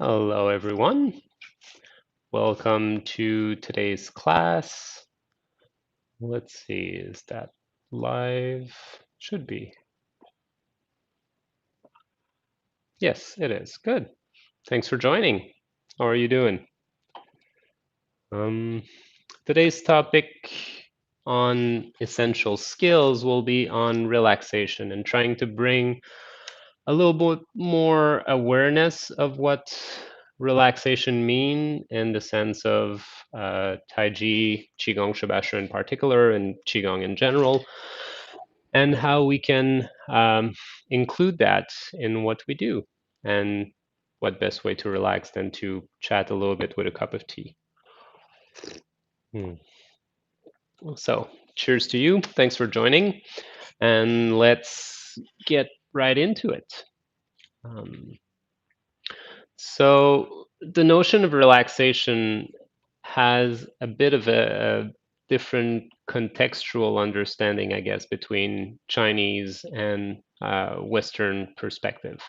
Hello, everyone. Welcome to today's class. Let's see, is that live? Should be. Yes, it is. Good. Thanks for joining. How are you doing? Um, Today's topic on essential skills will be on relaxation and trying to bring a little bit more awareness of what relaxation mean in the sense of Taiji, Qigong, Shibashi in particular, and Qigong in general, and how we can include that in what we do, and what best way to relax than to chat a little bit with a cup of tea. Hmm. So, cheers to you. Thanks for joining, and let's get right into it. Um, So the notion of relaxation has a bit of a different contextual understanding, I guess, between Chinese and Western perspective.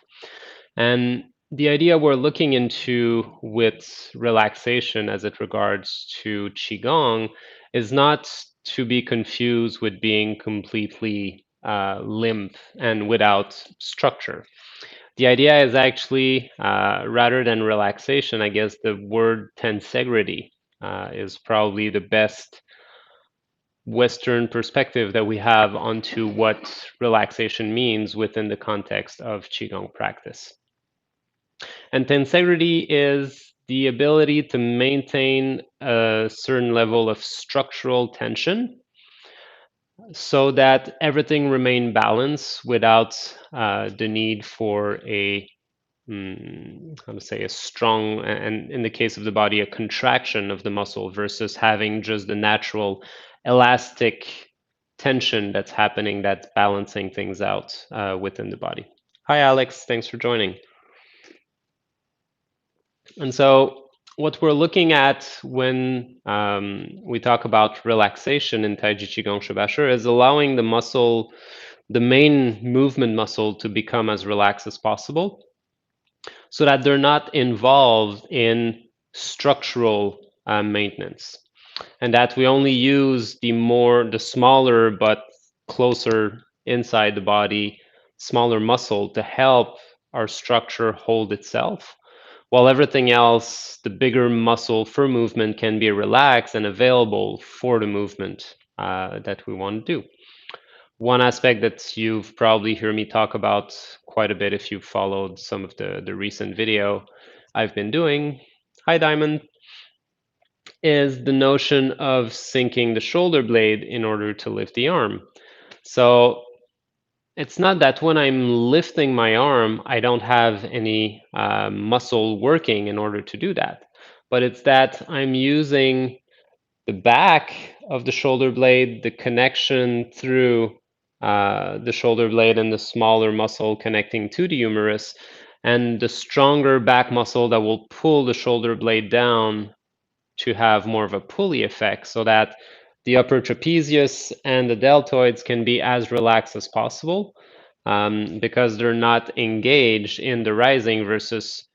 And the idea we're looking into with relaxation as it regards to Qigong is not to be confused with being completely limp and without structure. The idea is actually, rather than relaxation, I guess the word tensegrity is probably the best Western perspective that we have onto what relaxation means within the context of Qigong practice. And tensegrity is the ability to maintain a certain level of structural tension so that everything remain balanced without the need for a how to say, a strong, and in the case of the body, a contraction of the muscle versus having just the natural elastic tension that's happening, that's balancing things out within the body. Hi, Alex. Thanks for joining. And so, what we're looking at when we talk about relaxation in Taiji Qigong Shibashi is allowing the muscle, the main movement muscle, to become as relaxed as possible so that they're not involved in structural maintenance, and that we only use the smaller but closer inside the body, smaller muscle to help our structure hold itself, while everything else, the bigger muscle for movement, can be relaxed and available for the movement that we want to do. One aspect that you've probably heard me talk about quite a bit if you've followed some of the recent video I've been doing, hi Diamond, is the notion of sinking the shoulder blade in order to lift the arm. So it's not that when I'm lifting my arm, I don't have any muscle working in order to do that, but it's that I'm using the back of the shoulder blade, the connection through the shoulder blade and the smaller muscle connecting to the humerus, and the stronger back muscle that will pull the shoulder blade down to have more of a pulley effect so that the upper trapezius and the deltoids can be as relaxed as possible because they're not engaged in the rising versus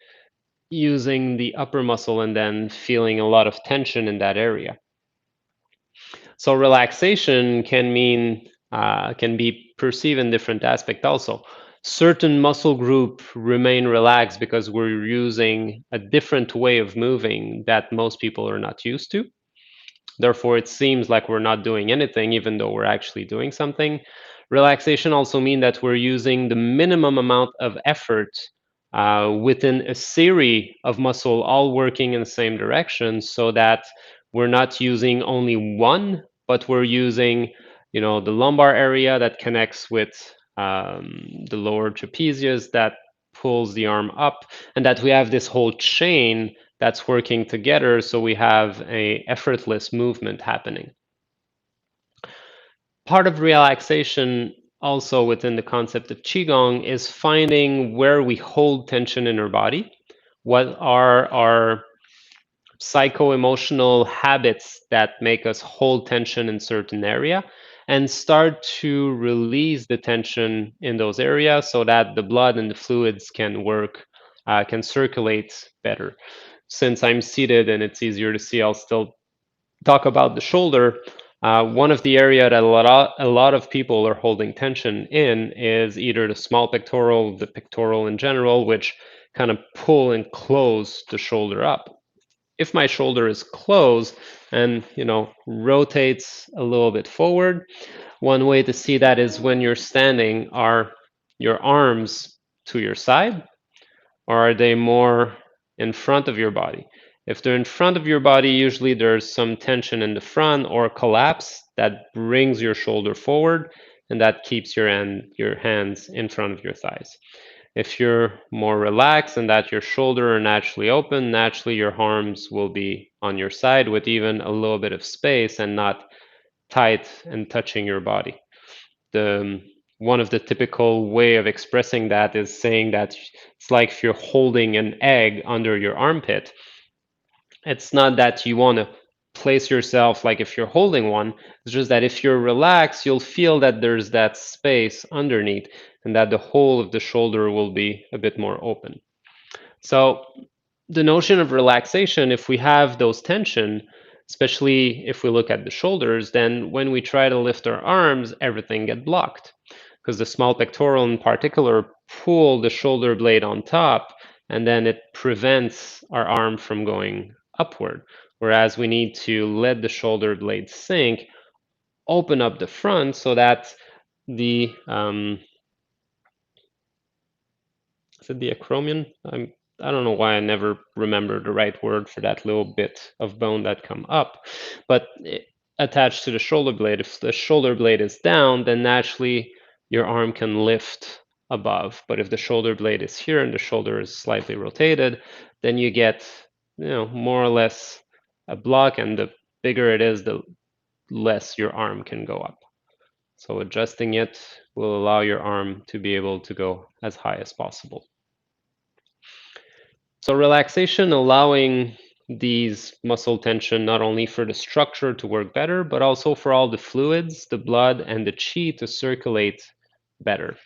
using the upper muscle and then feeling a lot of tension in that area. So relaxation can mean can be perceived in different aspects also. Certain muscle group remain relaxed because we're using a different way of moving that most people are not used to. Therefore, it seems like we're not doing anything, even though we're actually doing something. Relaxation also means that we're using the minimum amount of effort within a series of muscle all working in the same direction so that we're not using only one, but we're using, the lumbar area that connects with the lower trapezius that pulls the arm up, and that we have this whole chain that's working together so we have a effortless movement happening. Part of relaxation also within the concept of Qigong is finding where we hold tension in our body, what are our psycho-emotional habits that make us hold tension in certain area, and start to release the tension in those areas so that the blood and the fluids can work can circulate better. Since I'm seated and it's easier to see, I'll still talk about the shoulder. One of the area that a lot of people are holding tension in is either the small pectoral, the pectoral in general, which kind of pull and close the shoulder up. If my shoulder is closed and rotates a little bit forward, one way to see that is when you're standing, are your arms to your side or are they more in front of your body? If they're in front of your body, usually there's some tension in the front or collapse that brings your shoulder forward and that keeps your hands in front of your thighs. If you're more relaxed and that your shoulder are naturally open, naturally your arms will be on your side with even a little bit of space and not tight and touching your body. The one of the typical way of expressing that is saying that it's like if you're holding an egg under your armpit. It's not that you want to place yourself like if you're holding one. It's just that if you're relaxed, you'll feel that there's that space underneath and that the whole of the shoulder will be a bit more open. So the notion of relaxation, if we have those tension, especially if we look at the shoulders, then when we try to lift our arms, everything get blocked because the small pectoral in particular pull the shoulder blade on top, and then it prevents our arm from going upward. Whereas we need to let the shoulder blade sink, open up the front so that the is it the acromion? I don't know why I never remember the right word for that little bit of bone that come up, but attached to the shoulder blade. If the shoulder blade is down, then naturally your arm can lift above. But if the shoulder blade is here and the shoulder is slightly rotated, then you get, more or less a block, and the bigger it is, the less your arm can go up. So adjusting it will allow your arm to be able to go as high as possible. So relaxation allowing these muscle tension not only for the structure to work better, but also for all the fluids, the blood, and the qi to circulate better.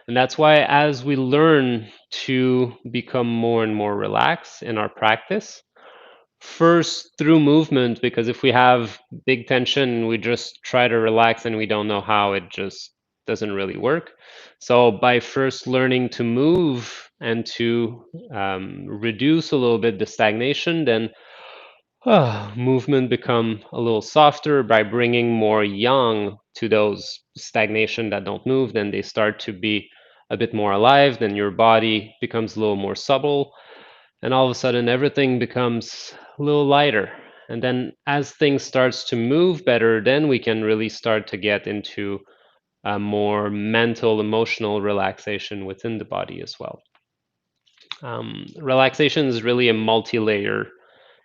And that's why as we learn to become more and more relaxed in our practice, first through movement, because if we have big tension, we just try to relax and we don't know how, it just doesn't really work. So by first learning to move and to reduce a little bit the stagnation, then movement become a little softer. By bringing more yang to those stagnation that don't move, then they start to be a bit more alive. Then your body becomes a little more supple, and all of a sudden everything becomes a little lighter. And then as things starts to move better, then we can really start to get into a more mental emotional relaxation within the body as well. Relaxation is really a multi-layer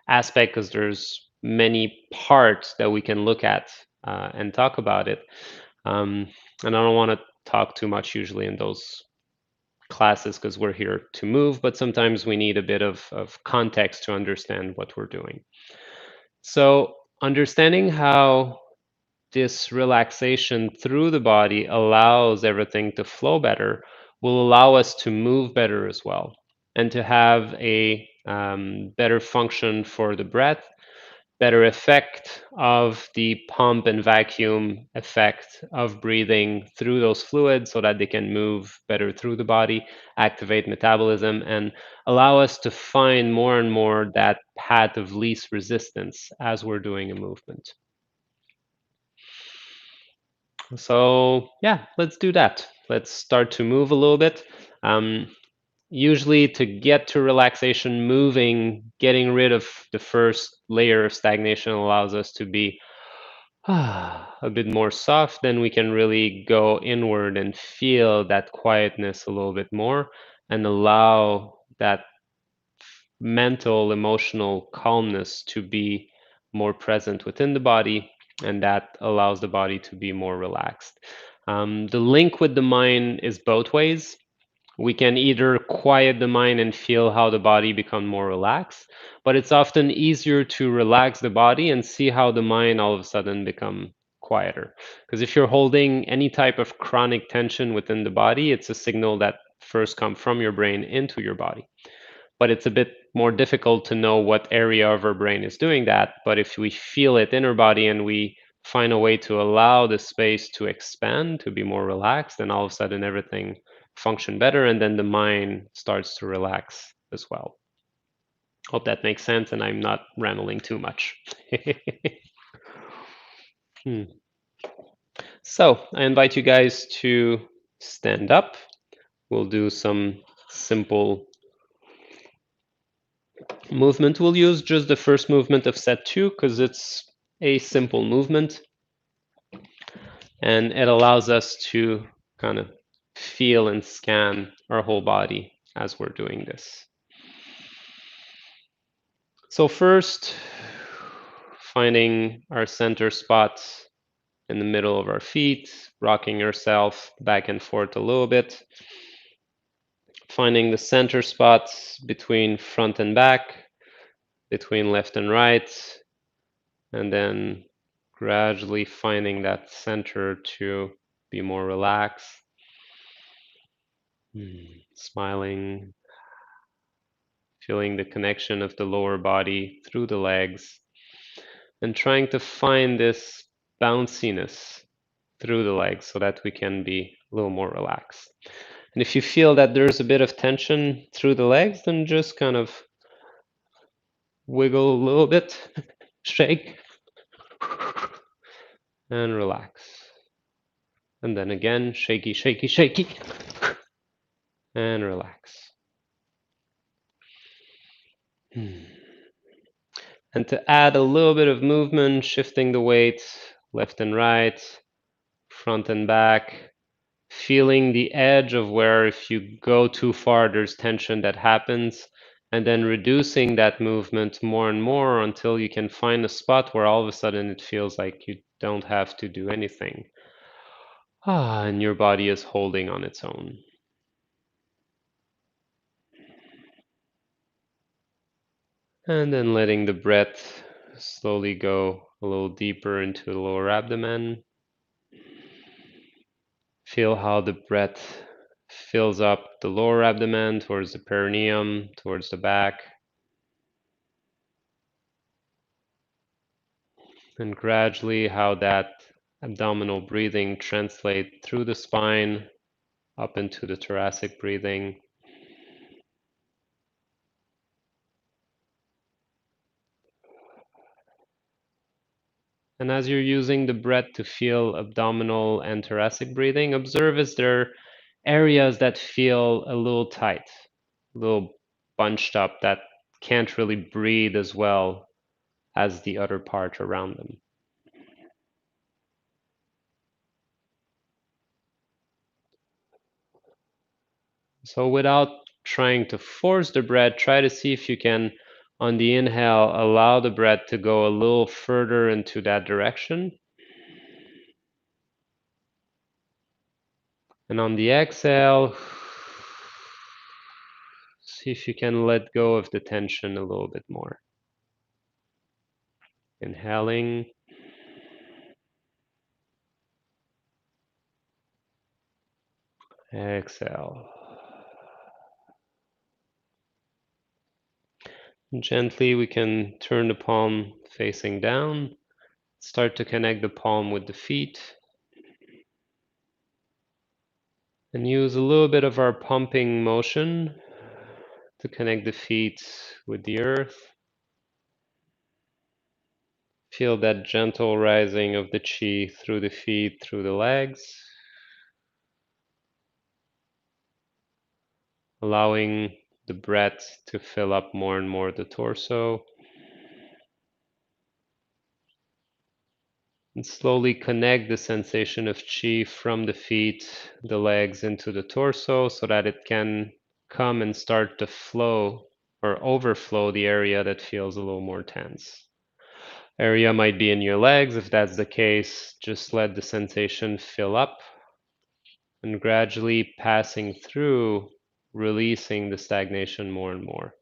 aspect because there's many parts that we can look at and talk about it. And I don't want to talk too much usually in those classes because we're here to move, but sometimes we need a bit of context to understand what we're doing. So understanding how this relaxation through the body allows everything to flow better will allow us to move better as well and to have a better function for the breath, better effect of the pump and vacuum effect of breathing through those fluids so that they can move better through the body, activate metabolism, and allow us to find more and more that path of least resistance as we're doing a movement. So, yeah, let's do that. Let's start to move a little bit. Usually, to get to relaxation, moving, getting rid of the first layer of stagnation allows us to be a bit more soft. Then we can really go inward and feel that quietness a little bit more and allow that mental, emotional calmness to be more present within the body, and that allows the body to be more relaxed. The link with the mind is both ways. We can either quiet the mind and feel how the body become more relaxed, but it's often easier to relax the body and see how the mind all of a sudden become quieter. Because if you're holding any type of chronic tension within the body, it's a signal that first come from your brain into your body. But it's a bit more difficult to know what area of our brain is doing that. But if we feel it in our body and we find a way to allow the space to expand, to be more relaxed, then all of a sudden everything function better, and then the mind starts to relax as well. Hope that makes sense and I'm not rambling too much. Hmm. So I invite you guys to stand up. We'll do some simple movement. We'll use just the first movement of set 2 because it's a simple movement and it allows us to kind of feel and scan our whole body as we're doing this. So first, finding our center spot in the middle of our feet, rocking yourself back and forth a little bit, finding the center spots between front and back, between left and right, and then gradually finding that center to be more relaxed. Smiling, feeling the connection of the lower body through the legs, and trying to find this bounciness through the legs so that we can be a little more relaxed. And if you feel that there's a bit of tension through the legs, then just kind of wiggle a little bit, shake, and relax. And then again, shaky, shaky, shaky, and relax. And to add a little bit of movement, shifting the weight left and right, front and back, feeling the edge of where if you go too far, there's tension that happens, and then reducing that movement more and more until you can find a spot where all of a sudden it feels like you don't have to do anything. And your body is holding on its own. And then letting the breath slowly go a little deeper into the lower abdomen. Feel how the breath fills up the lower abdomen towards the perineum, towards the back. And gradually how that abdominal breathing translates through the spine up into the thoracic breathing. And as you're using the breath to feel abdominal and thoracic breathing, observe is there areas that feel a little tight, a little bunched up, that can't really breathe as well as the other part around them. So without trying to force the breath, try to see if you can, on the inhale, allow the breath to go a little further into that direction. And on the exhale, see if you can let go of the tension a little bit more. Inhaling. Exhale. Gently, we can turn the palm facing down. Start to connect the palm with the feet. And use a little bit of our pumping motion to connect the feet with the earth. Feel that gentle rising of the chi through the feet, through the legs. Allowing the breath to fill up more and more the torso. And slowly connect the sensation of chi from the feet, the legs into the torso so that it can come and start to flow or overflow the area that feels a little more tense. Area might be in your legs. If that's the case, just let the sensation fill up and gradually passing through, releasing the stagnation more and more.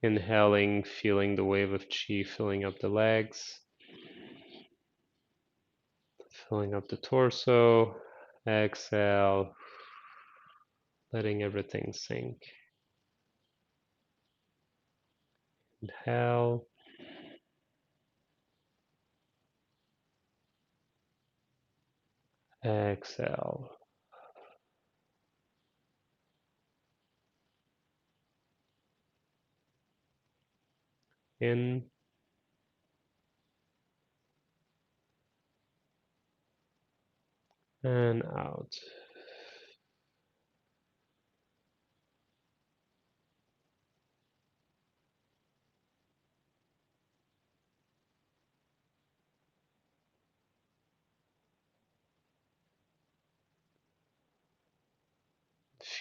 Inhaling, feeling the wave of chi filling up the legs, filling up the torso. Exhale, letting everything sink. Inhale. Exhale. In and out.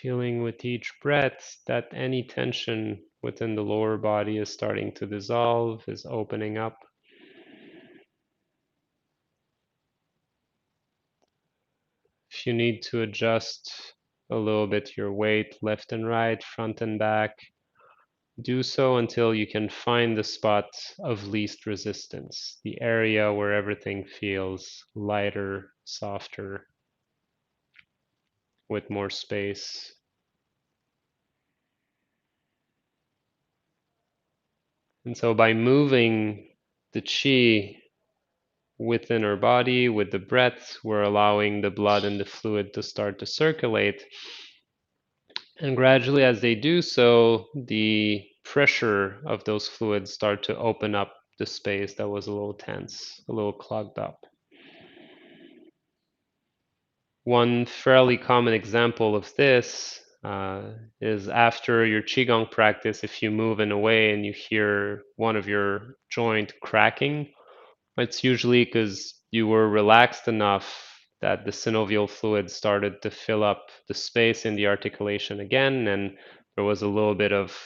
Feeling with each breath that any tension within the lower body is starting to dissolve, is opening up. If you need to adjust a little bit your weight left and right, front and back, do so until you can find the spot of least resistance, the area where everything feels lighter, softer, with more space. And so by moving the chi within our body with the breath, we're allowing the blood and the fluid to start to circulate. And gradually, as they do so, the pressure of those fluids start to open up the space that was a little tense, a little clogged up. One fairly common example of this is after your Qigong practice, if you move in a way and you hear one of your joint cracking, it's usually because you were relaxed enough that the synovial fluid started to fill up the space in the articulation again, and there was a little bit of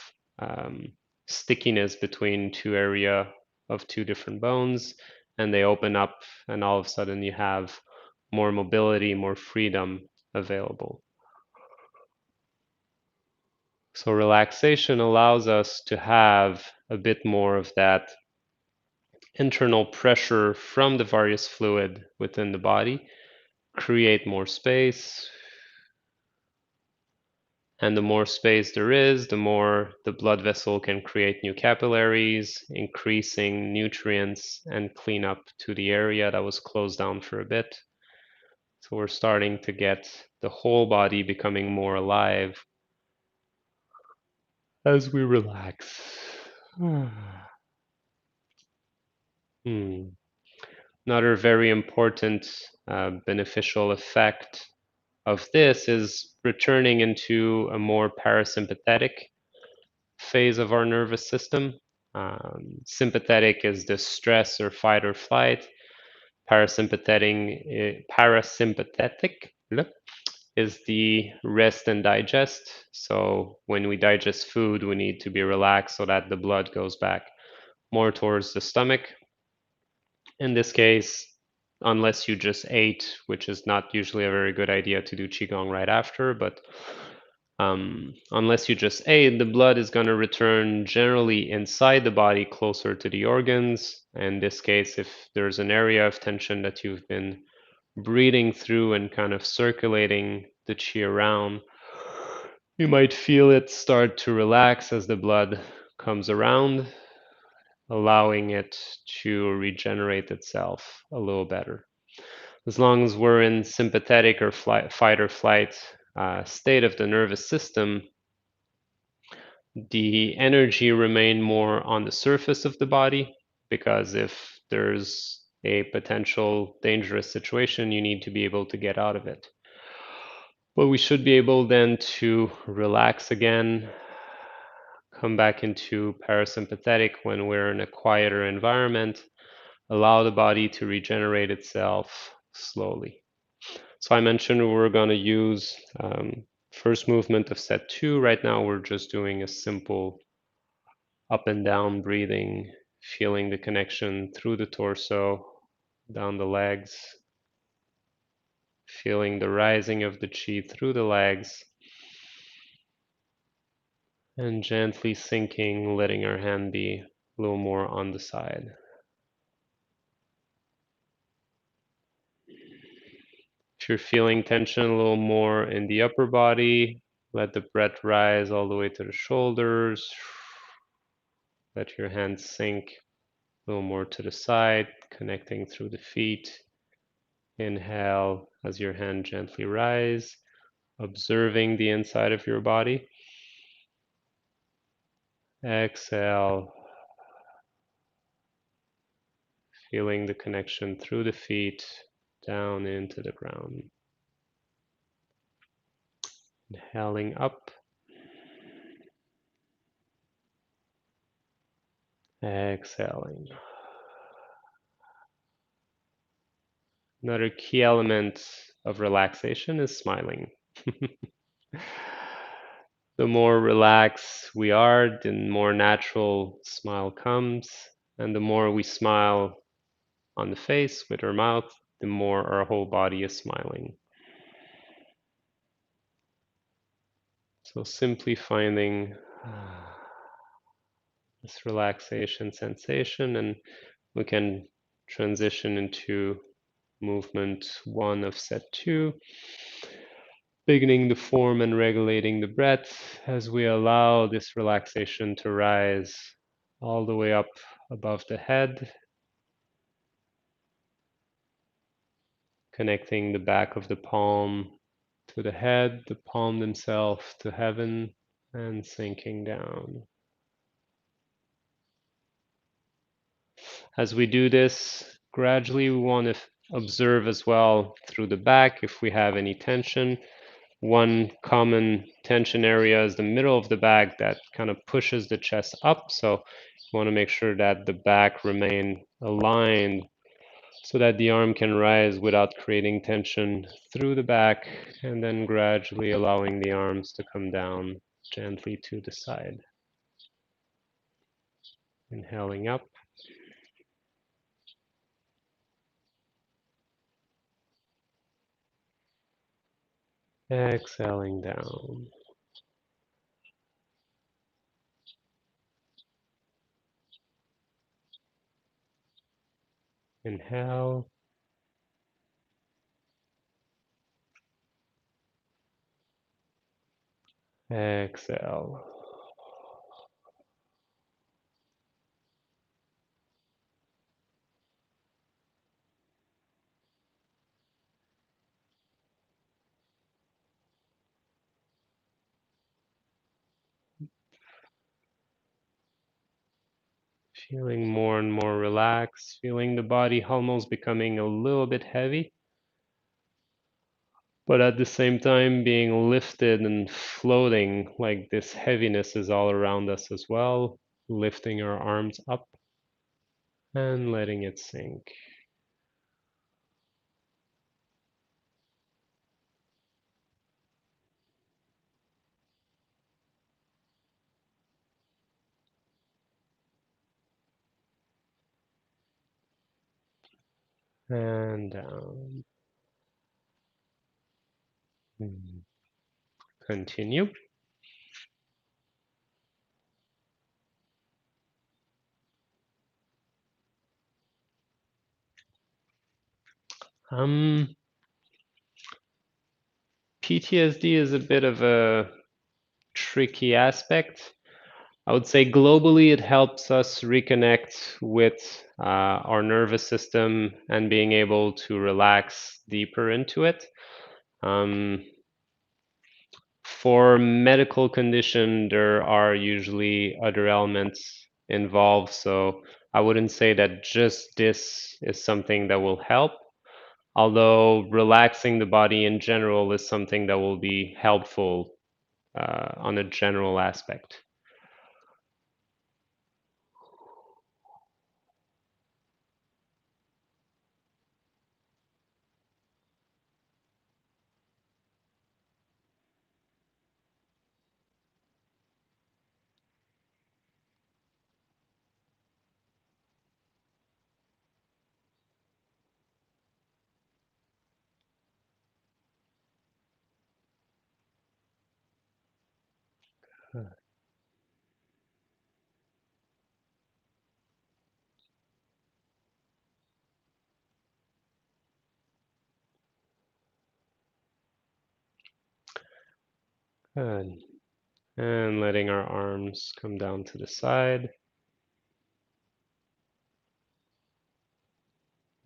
stickiness between two different bones, and they open up, and all of a sudden you have more mobility, more freedom available. So relaxation allows us to have a bit more of that internal pressure from the various fluid within the body, create more space. And the more space there is, the more the blood vessel can create new capillaries, increasing nutrients and clean up to the area that was closed down for a bit. So we're starting to get the whole body becoming more alive as we relax. Hmm. Another very important beneficial effect of this is returning into a more parasympathetic phase of our nervous system. Sympathetic is the stress or fight or flight. Parasympathetic is the rest and digest. So when we digest food, we need to be relaxed so that the blood goes back more towards the stomach. In this case, unless you just ate, which is not usually a very good idea to do Qigong right after, but unless you just ate, the blood is going to return generally inside the body closer to the organs. In this case, if there's an area of tension that you've been breathing through and kind of circulating the chi around, you might feel it start to relax as the blood comes around, allowing it to regenerate itself a little better. As long as we're in sympathetic or fight or flight state of the nervous system, the energy remain more on the surface of the body, because if there's a potential dangerous situation, you need to be able to get out of it. But we should be able then to relax again, come back into parasympathetic when we're in a quieter environment, allow the body to regenerate itself slowly. So I mentioned we were going to use first movement of set 2. Right now we're just doing a simple up and down breathing, feeling the connection through the torso, down the legs, feeling the rising of the chi through the legs, And gently sinking, letting our hand be a little more on the side. If you're feeling tension a little more in the upper body, let the breath rise all the way to the shoulders. Let your hands sink a little more to the side, connecting through the feet. Inhale as your hand gently rise, observing the inside of your body. Exhale, feeling the connection through the feet down into the ground. Inhaling up, exhaling. Another key element of relaxation is smiling. The more relaxed we are, the more natural smile comes. And the more we smile on the face with our mouth, the more our whole body is smiling. So simply finding this relaxation sensation, and we can transition into movement 1 of set 2, beginning the form and regulating the breath as we allow this relaxation to rise all the way up above the head, connecting the back of the palm to the head, the palm themselves to heaven, and sinking down. As we do this, gradually we want to observe as well through the back if we have any tension. One common tension area is the middle of the back that kind of pushes the chest up. So you want to make sure that the back remain aligned so that the arm can rise without creating tension through the back, and then gradually allowing the arms to come down gently to the side. Inhaling up. Exhaling down. Inhale. Exhale. Feeling more and more relaxed, feeling the body almost becoming a little bit heavy, but at the same time being lifted and floating, like this heaviness is all around us as well, lifting our arms up and letting it sink. And down. Continue. Um, PTSD is a bit of a tricky aspect. I would say globally it helps us reconnect with our nervous system and being able to relax deeper into it. Um, for medical condition, there are usually other elements involved, so I wouldn't say that just this is something that will help, although relaxing the body in general is something that will be helpful on a general aspect. Good. And letting our arms come down to the side.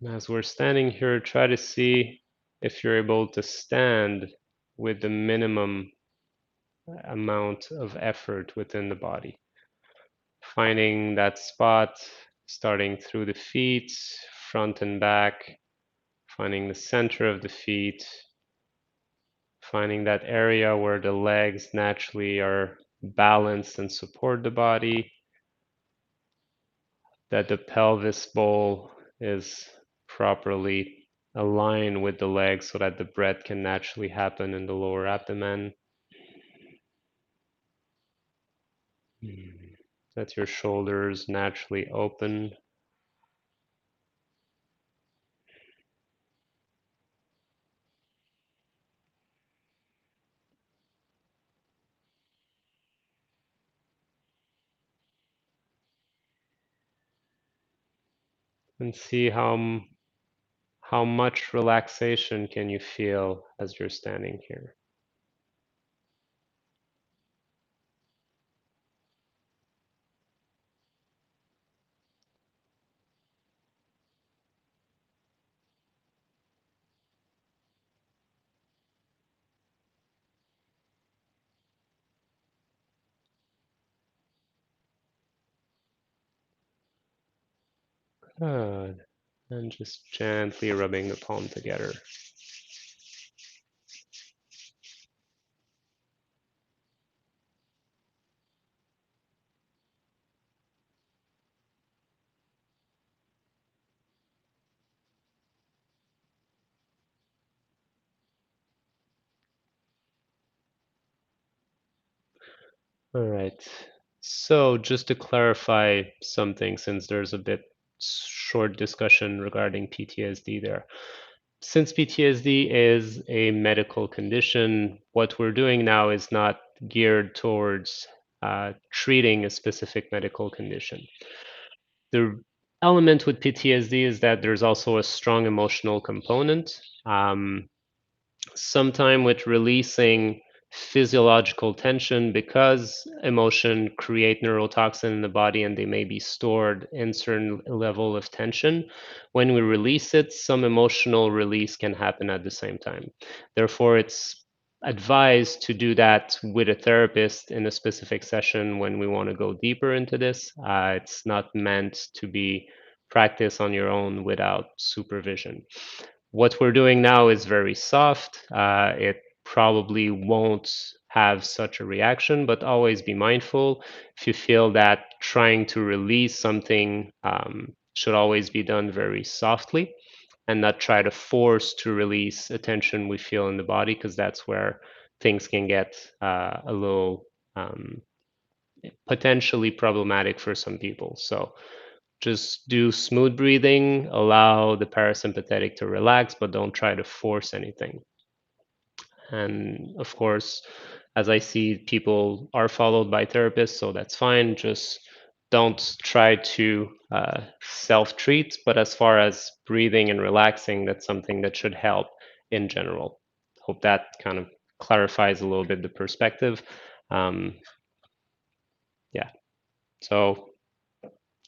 As we're standing here, try to see if you're able to stand with the minimum amount of effort within the body. Finding that spot, starting through the feet, front and back, finding the center of the feet, finding that area where the legs naturally are balanced and support the body, that the pelvis bowl is properly aligned with the legs so that the breath can naturally happen in the lower abdomen. That your shoulders naturally open. And see how much relaxation can you feel as you're standing here. Good. And just gently rubbing the palm together. All right. So just to clarify something, since there's a bit short discussion regarding PTSD there. Since PTSD is a medical condition, what we're doing now is not geared towards treating a specific medical condition. The element with PTSD is that there's also a strong emotional component. Sometime with releasing physiological tension, because emotion create neurotoxin in the body and they may be stored in certain level of tension. When we release it, some emotional release can happen at the same time. Therefore, it's advised to do that with a therapist in a specific session when we want to go deeper into this. It's not meant to be practiced on your own without supervision. What we're doing now is very soft. It probably won't have such a reaction, but always be mindful. If you feel that trying to release something should always be done very softly and not try to force to release a tension we feel in the body, because that's where things can get a little potentially problematic for some people. So just do smooth breathing, allow the parasympathetic to relax, but don't try to force anything. And of course, as I see, people are followed by therapists, so that's fine. Just don't try to self treat. But as far as breathing and relaxing, that's something that should help in general. Hope that kind of clarifies a little bit the perspective. Um, yeah. So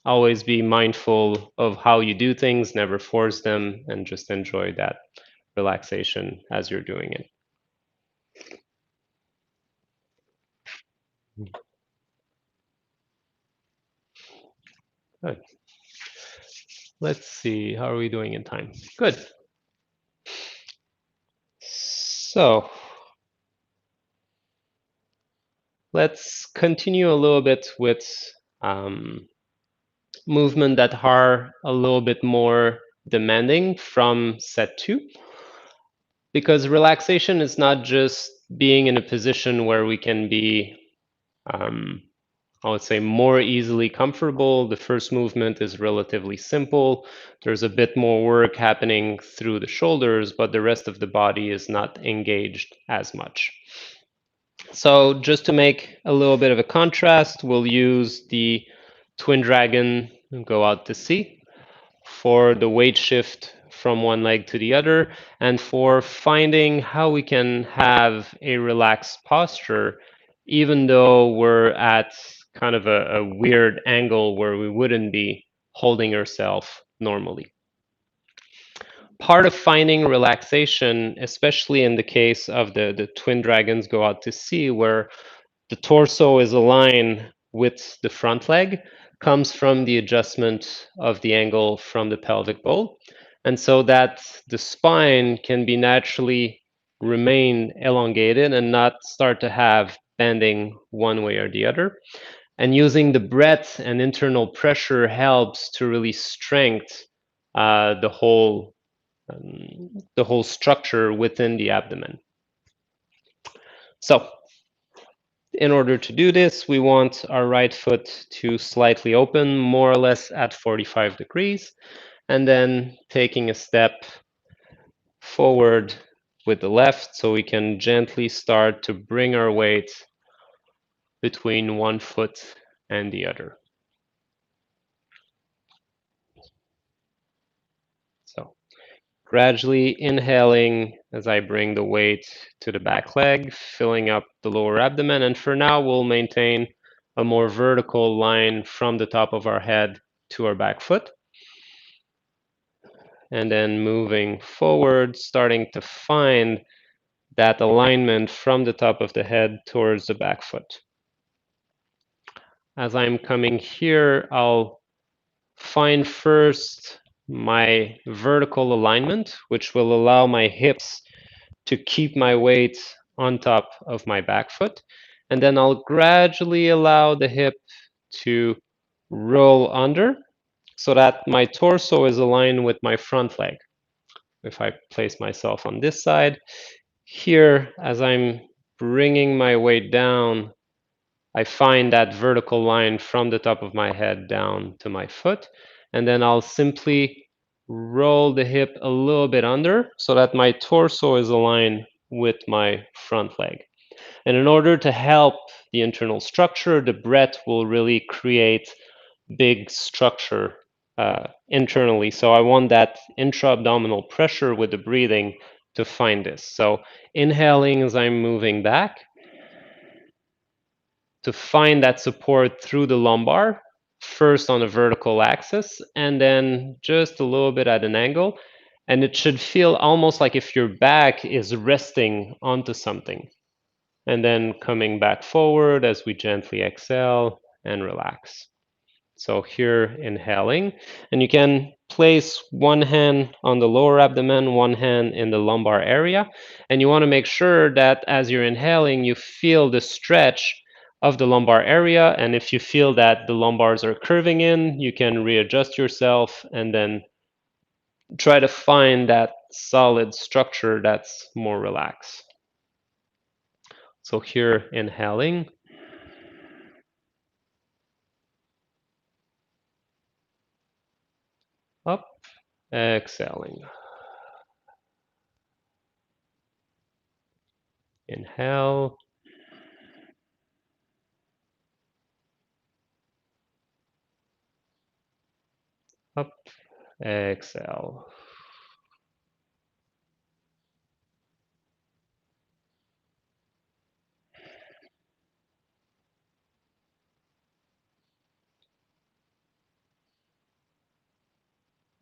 always be mindful of how you do things, never force them, and just enjoy that relaxation as you're doing it. Good. Let's see, how are we doing in time? Good. So let's continue a little bit with um, movement that are a little bit more demanding from set two, because relaxation is not just being in a position where we can be um, I would say more easily comfortable. The first movement is relatively simple. There's a bit more work happening through the shoulders, but the rest of the body is not engaged as much. So just to make a little bit of a contrast, we'll use the twin dragon and go out to sea. For the weight shift from one leg to the other, and for finding how we can have a relaxed posture, even though we're at kind of a weird angle where we wouldn't be holding ourselves normally. Part of finding relaxation, especially in the case of the twin dragons go out to sea, where the torso is aligned with the front leg, comes from the adjustment of the angle from the pelvic bowl. And so that the spine can be naturally remain elongated and not start to have bending one way or the other. And using the breath and internal pressure helps to really strengthen uh, the whole the whole structure within the abdomen. So in order to do this, we want our right foot to slightly open, more or less at 45 degrees, and then taking a step forward with the left so we can gently start to bring our weight between one foot and the other. So gradually inhaling as I bring the weight to the back leg, filling up the lower abdomen. And for now, we'll maintain a more vertical line from the top of our head to our back foot. And then moving forward, starting to find that alignment from the top of the head towards the back foot. As I'm coming here, I'll find first my vertical alignment, which will allow my hips to keep my weight on top of my back foot. And then I'll gradually allow the hip to roll under so that my torso is aligned with my front leg. If I place myself on this side, here, as I'm bringing my weight down, I find that vertical line from the top of my head down to my foot. And then I'll simply roll the hip a little bit under so that my torso is aligned with my front leg. And in order to help the internal structure, the breath will really create big structure internally. So I want that intra-abdominal pressure with the breathing to find this. So inhaling as I'm moving back to find that support through the lumbar, first on a vertical axis and then just a little bit at an angle. And it should feel almost like if your back is resting onto something. And then coming back forward as we gently exhale and relax. So here inhaling, and you can place one hand on the lower abdomen, one hand in the lumbar area, and you want to make sure that as you're inhaling, you feel the stretch of the lumbar area, and if you feel that the lumbars are curving in, you can readjust yourself and then try to find that solid structure that's more relaxed. So here inhaling, up, exhaling. Inhale, up, exhale.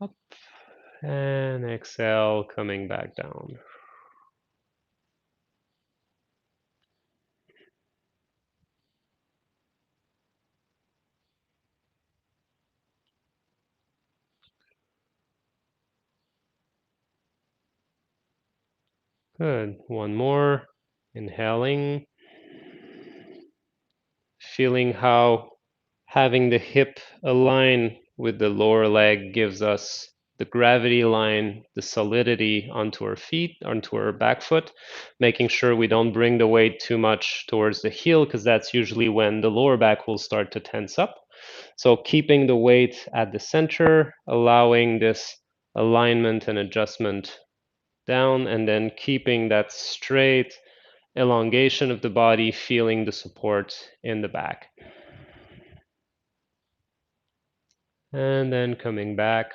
Up and exhale, coming back down. Good. One more. Inhaling, feeling how having the hip align with the lower leg gives us the gravity line, the solidity onto our feet, onto our back foot, making sure we don't bring the weight too much towards the heel because that's usually when the lower back will start to tense up. So keeping the weight at the center, allowing this alignment and adjustment down, and then keeping that straight elongation of the body, feeling the support in the back. And then coming back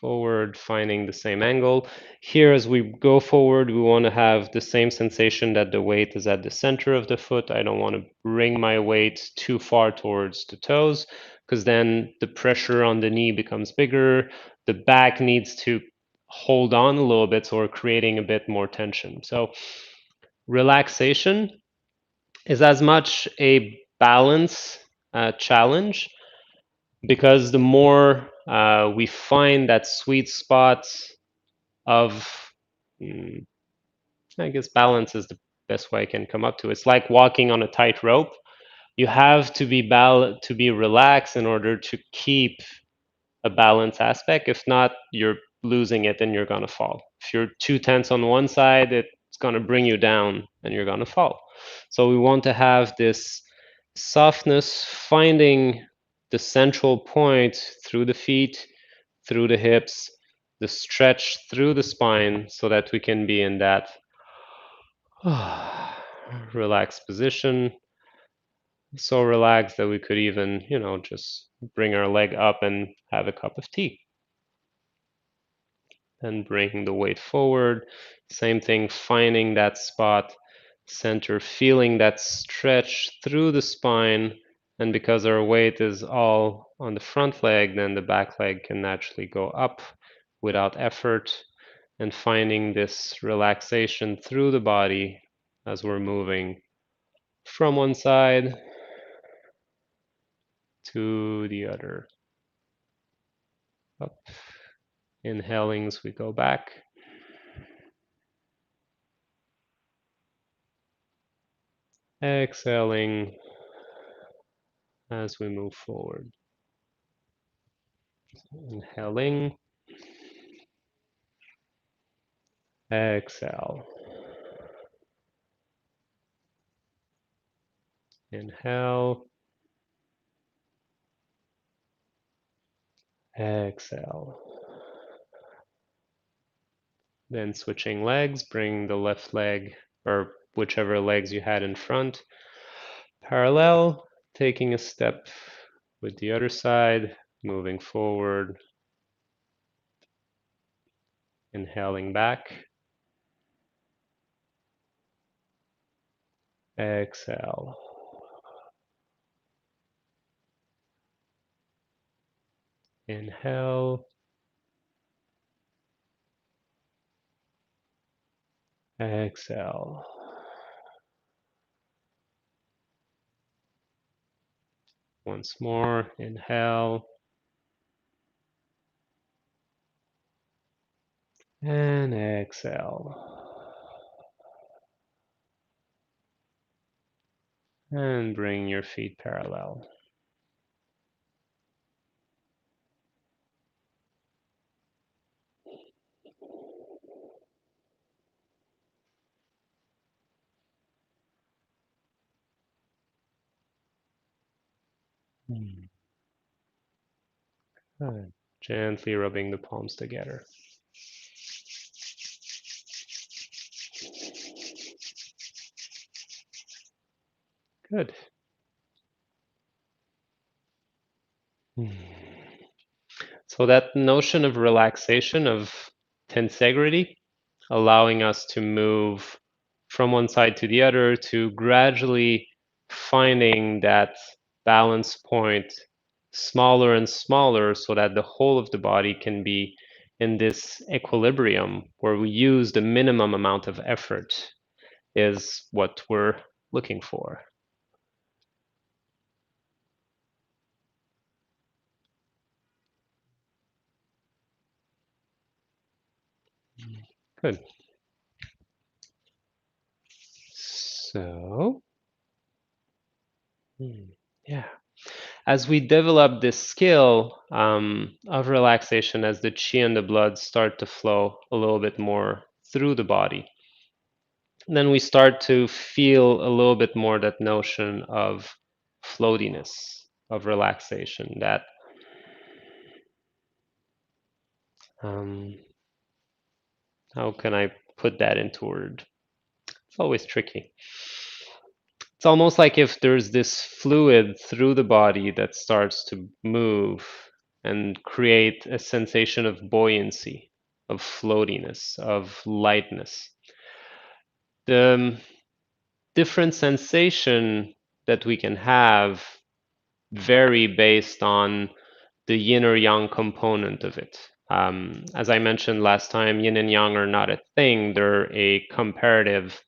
forward, finding the same angle. Here, as we go forward, we want to have the same sensation that the weight is at the center of the foot. I don't want to bring my weight too far towards the toes, because then the pressure on the knee becomes bigger. The back needs to hold on a little bit, so we're creating a bit more tension. So relaxation is as much a balance challenge, because the more we find that sweet spot of, mm, I guess balance is the best way I can come up to. It's like walking on a tightrope. You have to be relaxed in order to keep a balance aspect. If not, you're losing it and you're gonna fall. If you're too tense on one side, it's gonna bring you down and you're gonna fall. So we want to have this softness, finding the central point through the feet, through the hips, the stretch through the spine, so that we can be in that relaxed position. So relaxed that we could even, just bring our leg up and have a cup of tea. And bringing the weight forward. Same thing, finding that spot, center, feeling that stretch through the spine. And because our weight is all on the front leg, then the back leg can naturally go up without effort. And finding this relaxation through the body as we're moving from one side to the other. Up. Inhaling as we go back. Exhaling as we move forward. Inhaling. Exhale. Inhale. Exhale. Then switching legs, bring the left leg, or whichever legs you had in front, parallel, taking a step with the other side, moving forward, inhaling back, exhale. Inhale, exhale. Once more, inhale, and exhale. And bring your feet parallel. Good. Gently rubbing the palms together. Good. So that notion of relaxation, of tensegrity, allowing us to move from one side to the other, to gradually finding that balance point smaller and smaller, so that the whole of the body can be in this equilibrium where we use the minimum amount of effort, is what we're looking for. Good. So, yeah. As we develop this skill of relaxation, as the chi and the blood start to flow a little bit more through the body, then we start to feel a little bit more that notion of floatiness, of relaxation. That how can I put that into word? It's always tricky. It's almost like if there's this fluid through the body that starts to move, and create a sensation of buoyancy, of floatiness, of lightness. The different sensation that we can have vary based on the yin or yang component of it. As I mentioned last time, yin and yang are not a thing, they're a comparative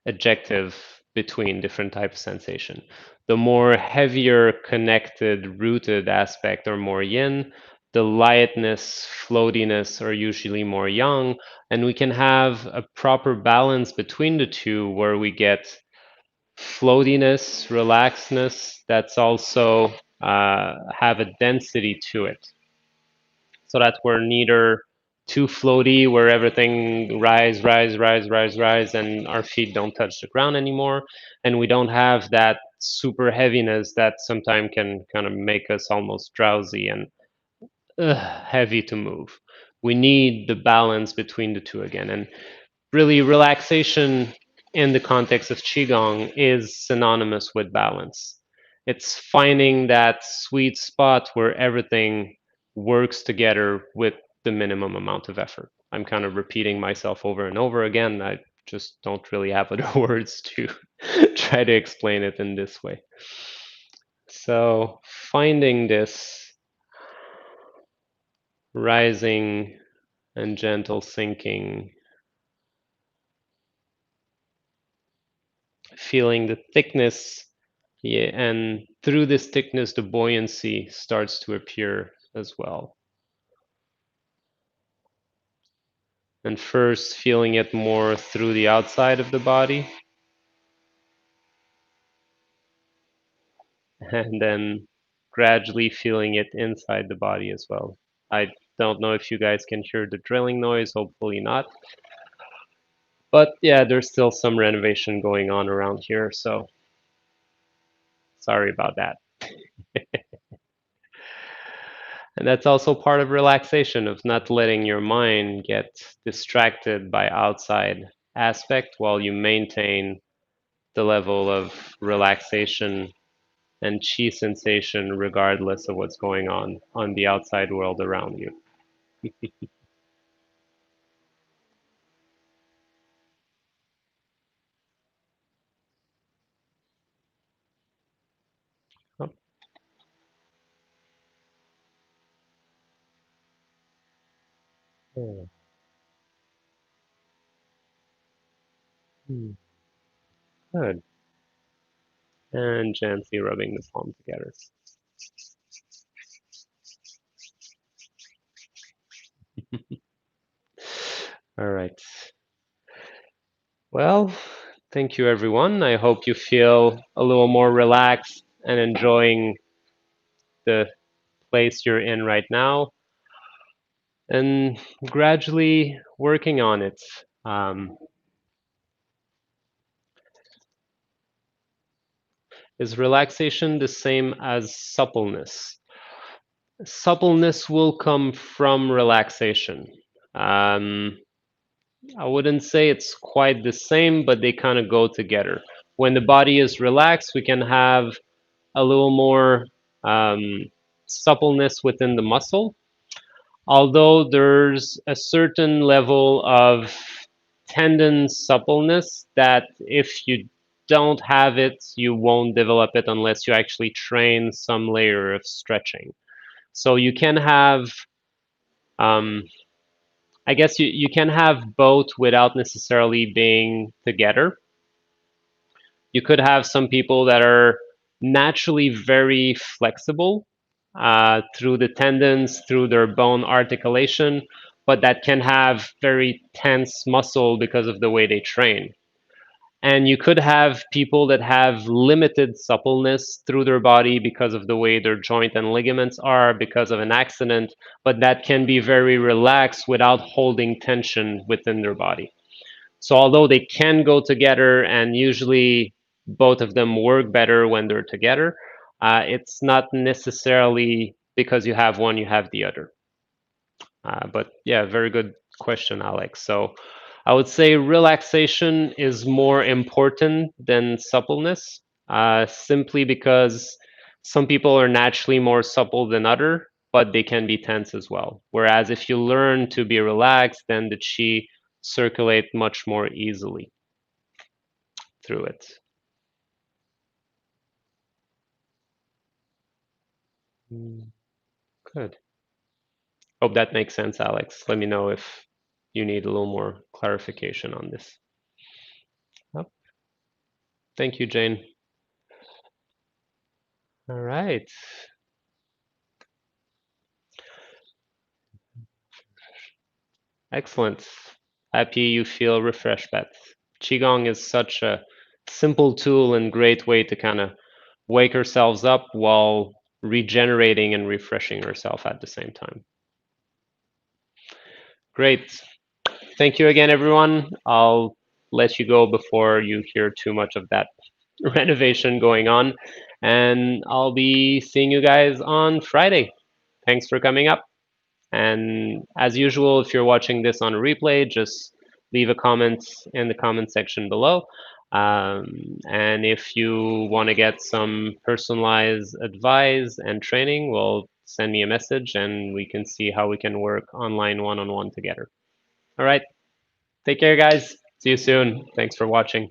adjective between different types of sensation. The more heavier, connected, rooted aspect are more yin. The lightness, floatiness are usually more yang. And we can have a proper balance between the two where we get floatiness, relaxedness that's also have a density to it. So that we're neither too floaty where everything rise, and our feet don't touch the ground anymore. And we don't have that super heaviness that sometimes can kind of make us almost drowsy and heavy to move. We need the balance between the two again. And really, relaxation in the context of Qigong is synonymous with balance. It's finding that sweet spot where everything works together with the minimum amount of effort. I'm kind of repeating myself over and over again. I just don't really have other words to try to explain it in this way. So, finding this rising and gentle sinking, feeling the thickness, yeah, and through this thickness, the buoyancy starts to appear as well. And first, feeling it more through the outside of the body, and then gradually feeling it inside the body as well. I don't know if you guys can hear the drilling noise, hopefully not. But yeah, there's still some renovation going on around here, so sorry about that. And that's also part of relaxation, of not letting your mind get distracted by outside aspect while you maintain the level of relaxation and chi sensation regardless of what's going on the outside world around you. Oh, yeah. Hmm, good. And gently rubbing the palm together. All right. Well, thank you everyone. I hope you feel a little more relaxed and enjoying the place you're in right now, and gradually working on it. Um, is relaxation the same as suppleness? Suppleness will come from relaxation. Um, I wouldn't say it's quite the same, but they kind of go together. When the body is relaxed, we can have a little more suppleness within the muscle, although there's a certain level of tendon suppleness that if you don't have it, you won't develop it unless you actually train some layer of stretching. So you can have, um, I guess you can have both without necessarily being together. You could have some people that are naturally very flexible through the tendons, through their bone articulation, but that can have very tense muscle because of the way they train. And you could have people that have limited suppleness through their body because of the way their joint and ligaments are because of an accident, but that can be very relaxed without holding tension within their body. So although they can go together and usually both of them work better when they're together, it's not necessarily because you have one, you have the other. But yeah, very good question, Alex. So I would say relaxation is more important than suppleness, simply because some people are naturally more supple than other, but they can be tense as well. Whereas if you learn to be relaxed, then the qi circulate much more easily through it. Good. Hope that makes sense, Alex. Let me know if you need a little more clarification on this. Yep. Thank you, Jane. All right. Excellent. Happy you feel refreshed, Beth. Qigong is such a simple tool and great way to kind of wake ourselves up while regenerating and refreshing ourselves at the same time. Great. Thank you again, everyone. I'll let you go before you hear too much of that renovation going on. And I'll be seeing you guys on Friday. Thanks for coming up. And as usual, if you're watching this on a replay, just leave a comment in the comment section below. And if you want to get some personalized advice and training, well, send me a message and we can see how we can work online one-on-one together. All right. Take care, guys. See you soon. Thanks for watching.